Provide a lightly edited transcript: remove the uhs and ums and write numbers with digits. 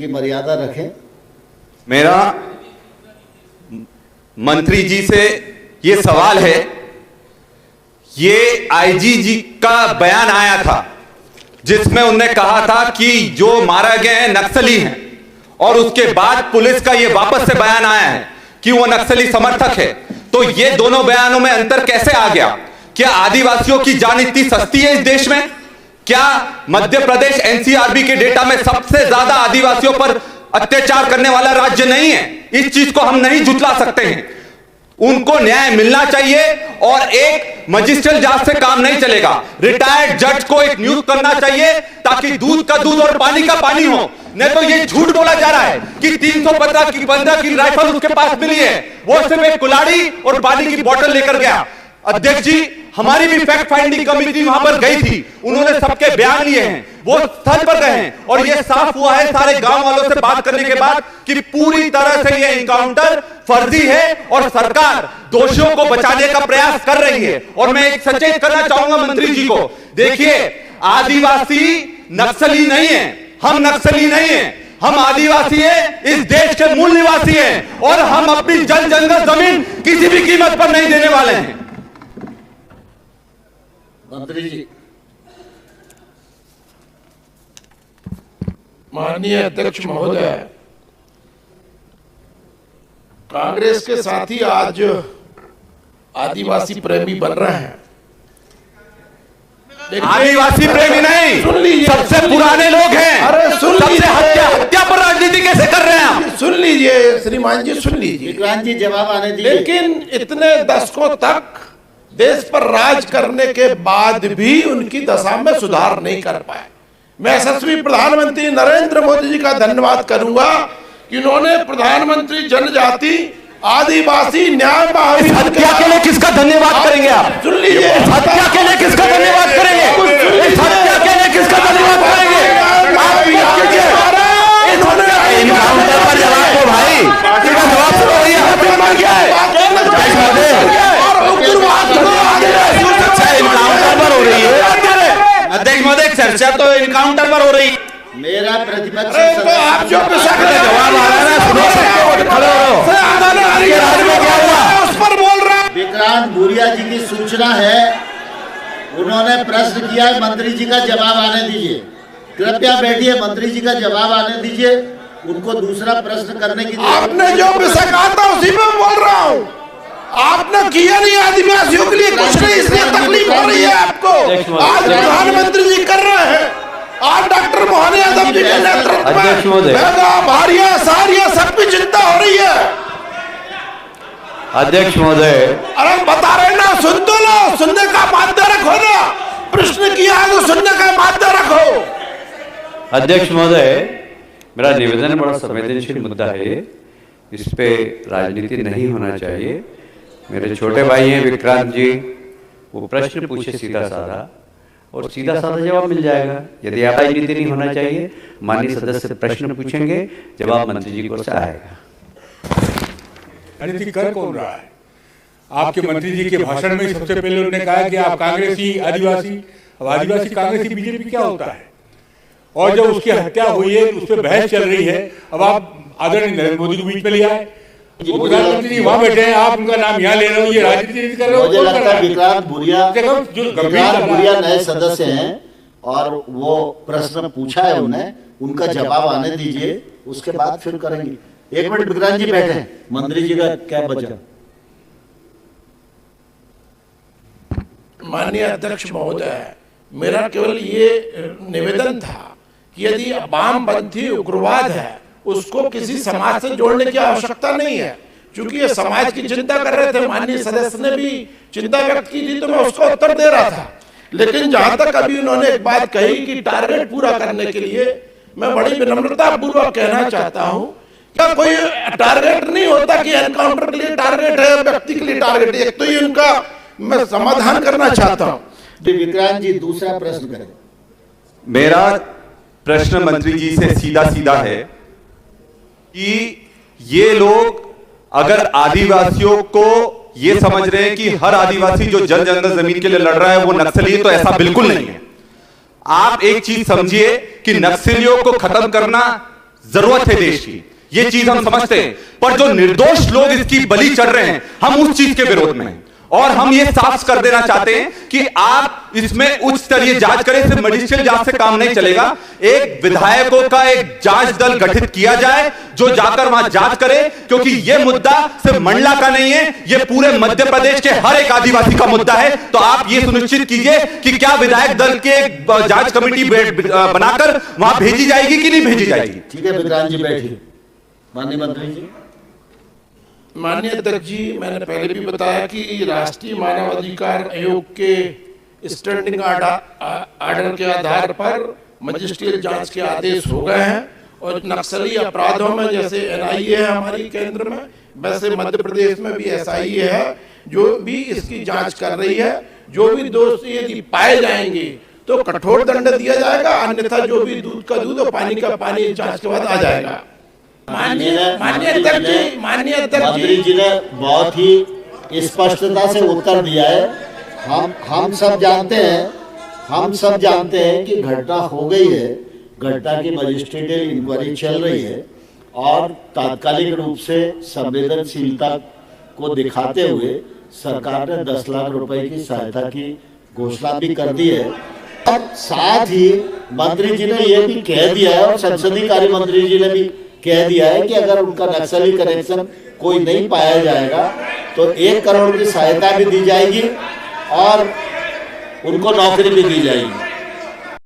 की मर्यादा रखें। मेरा मंत्री जी से ये सवाल है, ये आईजी जी का बयान आया था जिसमें उन्होंने कहा था कि जो मारा गए हैं नक्सली हैं, और उसके बाद पुलिस का ये वापस से बयान आया है कि वो नक्सली समर्थक है। तो ये दोनों बयानों में अंतर कैसे आ गया? क्या आदिवासियों की जान इतनी सस्ती है इस देश में? क्या मध्य प्रदेश एनसीआरबी के डेटा में सबसे ज्यादा आदिवासियों पर अत्याचार करने वाला राज्य नहीं है? इस चीज को हम नहीं झुठला सकते हैं। उनको न्याय मिलना चाहिए और एक मजिस्ट्रियल जांच से काम नहीं चलेगा। रिटायर्ड जज को एक नियुक्त करना चाहिए ताकि दूध का दूध और पानी का पानी हो। नहीं तो ये झूठ बोला जा रहा है कि 315 की राइफल उसके पास मिली है, वो सिर्फ एक कुल्हाड़ी और पानी की बोतल लेकर गया। अध्यक्ष जी, हमारी भी फैक्ट फाइंडिंग कमेटी वहां पर गई थी, उन्होंने सबके बयान लिए हैं, वो स्थल पर गए हैं और ये साफ हुआ है सारे गांव वालों से बात करने के बाद कि पूरी तरह से ये एनकाउंटर फर्जी है और सरकार दोषियों को बचाने का प्रयास कर रही है। और मैं एक सचेत करना चाहूंगा मंत्री जी को, देखिए आदिवासी नक्सली नहीं है, हम नक्सली नहीं है, हम आदिवासी हैं, इस देश के मूल निवासी हैं और हम अपनी जल जंगल जमीन किसी भी कीमत पर नहीं देने वाले हैं। मंत्री जी। माननीय अध्यक्ष महोदय, कांग्रेस के साथी आज आदिवासी प्रेमी बन रहे हैं। आदिवासी प्रेमी नहीं, सुन लीजिए, सबसे पुराने लोग हैं। अरे सुन लीजिए, हत्या पर राजनीति कैसे कर रहे हैं आप? सुन लीजिए श्रीमान जी, सुन लीजिए। विक्रांत जी जवाब आने दीजिए। लेकिन इतने दशकों तक देश पर राज करने के बाद भी उनकी दशा में सुधार नहीं कर पाए। मैं यशस्वी प्रधानमंत्री नरेंद्र मोदी जी का धन्यवाद करूंगा कि उन्होंने प्रधानमंत्री जनजाति आदिवासी न्याय हत्या के लिए किसका धन्यवाद करेंगे आप? सुन लीजिए, हत्या के लिए किसका धन्यवाद करेंगे? हत्या के लिए किसका धन्यवाद करेंगे? इनकाउंटर पर जवाब दो भाई, जवाब दो भैया। इनकाउंटर पर हो रही है अध्यक्ष महोदय, चर्चा तो इनकाउंटर पर हो रही है। मेरा प्रतिपक्ष आप जो जवाब आ रहा है ना, सुनो, खड़े हो, उस पर बोल रहा है। विक्रांत भूरिया जी की सूचना है, उन्होंने प्रश्न किया है, मंत्री जी का जवाब आने दीजिए। कृपया बैठिए, मंत्री जी का जवाब आने दीजिए, उनको दूसरा प्रश्न करने की। आपने जो विषय कहा था उसी में बोल रहा हूँ। आपने किया नहीं आदिवासियों के लिए कुछ नहीं, इसलिए तकलीफ हो रही है आपको। आज प्रधानमंत्री जी कर रहे हैं, आज डॉक्टर मोहन यादव जी के नेतृत्व में भारिया सारिया सबकी चिंता हो रही है। अध्यक्ष महोदय, अरे बता रहे ना, सुन तो लो, सुनने का माध्य रखो ना, प्रश्न किया है तो सुनने का माध्य रखो। अध्यक्ष महोदय, मेरा निवेदन बड़ा संवेदनशील मुद्दा है, इस पे राजनीति नहीं होना चाहिए। मेरे छोटे भाई हैं विक्रांत जी, वो प्रश्न पूछे सीधा साधा और सीधा साधा जवाब मिल जाएगा। यदि आप राजनीति नहीं होना चाहिए, माननीय सदस्य प्रश्न पूछेंगे, जवाब मंत्री जी को से आएगा। राजनीति कर कौन रहा है? आपके मंत्री जी के भाषण में सबसे पहले उन्होंने कहा कि आप कांग्रेसी आदिवासी। अब आदिवासी कांग्रेसी बीजेपी क्या होता है? और जब उसकी हत्या हुई है उस पर बहस चल रही है, अब आप आदरणीय नरेंद्र मोदी को बीच में ले आए, प्रधानमंत्री जी वहां बैठे हैं, आप उनका नाम यहाँ ले रहे हो, ये राजनीति कर रहे हो। मुझे लगता है विक्रांत भूरिया नए सदस्य हैं और वो प्रश्न पूछा है उन्हें, उनका जवाब आने दीजिए, उसके बाद फिर करेंगे। एक मिनट विक्रांत जी बैठे, मंत्री जी का क्या बचा? माननीय अध्यक्ष महोदय, मेरा केवल ये निवेदन था कि यदि वामपंथी उग्रवाद है उसको किसी समाज से जोड़ने की आवश्यकता नहीं है, क्योंकि ये समाज की चिंता कर रहे थे। माननीय सदस्य ने भी चिंता व्यक्त की थी तो मैं उसका उत्तर दे रहा था। लेकिन जहां तक अभी उन्होंने एक बात कही कि टारगेट पूरा करने के लिए, मैं बड़ी विनम्रता पूर्वक कहना चाहता हूं, क्या कोई टारगेट नहीं होता कि एनकाउंटर के लिए टारगेट है, व्यक्ति के लिए टारगेट है? एक तो ये उनका मैं समाधान करना चाहता हूं। विक्रांत जी दूसरा प्रश्न करें। मेरा प्रश्न मंत्री जी से सीधा सीधा है कि ये लोग अगर आदिवासियों को ये समझ रहे हैं कि हर आदिवासी जो जल जंगल जमीन के लिए लड़ रहा है वो नक्सली है, तो ऐसा बिल्कुल नहीं है। आप एक चीज समझिए कि नक्सलियों को खत्म करना जरूरत है देश की, ये चीज हम समझते हैं। पर जो निर्दोष लोग इसकी बलि चढ़ रहे हैं, हम उस चीज के विरोध में हैं। और हम ये साफ कर देना चाहते हैं कि आप इसमें उच्च स्तरीय जांच करें, सिर्फ मजिस्ट्रियल जांच से काम नहीं चलेगा। एक विधायकों का एक जांच दल गठित किया जाए जो जाकर वहां जांच करे, क्योंकि यह मुद्दा सिर्फ मंडला का नहीं है, यह पूरे मध्य प्रदेश के हर एक आदिवासी का मुद्दा है। तो आप ये सुनिश्चित कीजिए कि क्या विधायक दल के जांच कमेटी बनाकर वहां भेजी जाएगी कि नहीं भेजी जाएगी। ठीक है विक्रांत जी बैठिए। माननीय मंत्री जी। माननीय अध्यक्ष जी, मैंने पहले भी बताया कि राष्ट्रीय मानवाधिकार आयोग के स्टैंडिंग ऑर्डर के आधार पर मजिस्ट्रियल जांच के आदेश हो गए हैं और नक्सली अपराधों में जैसे NIA है हमारी केंद्र में, वैसे मध्य प्रदेश में भी SIA है जो भी इसकी जांच कर रही है। जो भी दोषी यदि पाए जाएंगे तो कठोर दंड दिया जाएगा, अन्यथा जो भी दूध का दूध और पानी का पानी जांच के बाद आ जाएगा। माननीय अध्यक्ष मंत्री जी ने बहुत ही स्पष्टता से उत्तर दिया है। हम सब जानते हैं कि घटना हो गई है, घटना की मजिस्ट्रेटिव इंक्वायरी चल रही है और तात्कालिक रूप से संवेदनशीलता को दिखाते हुए सरकार ने 10 लाख रुपए की सहायता की घोषणा भी कर दी है। और साथ ही मंत्री जी ने यह भी कह दिया है और संसदीय कार्य मंत्री जी ने भी कह दिया है कि अगर उनका नक्सली कनेक्शन कोई नहीं पाया जाएगा तो 1 करोड़ की सहायता भी दी जाएगी और उनको नौकरी भी दी जाएगी।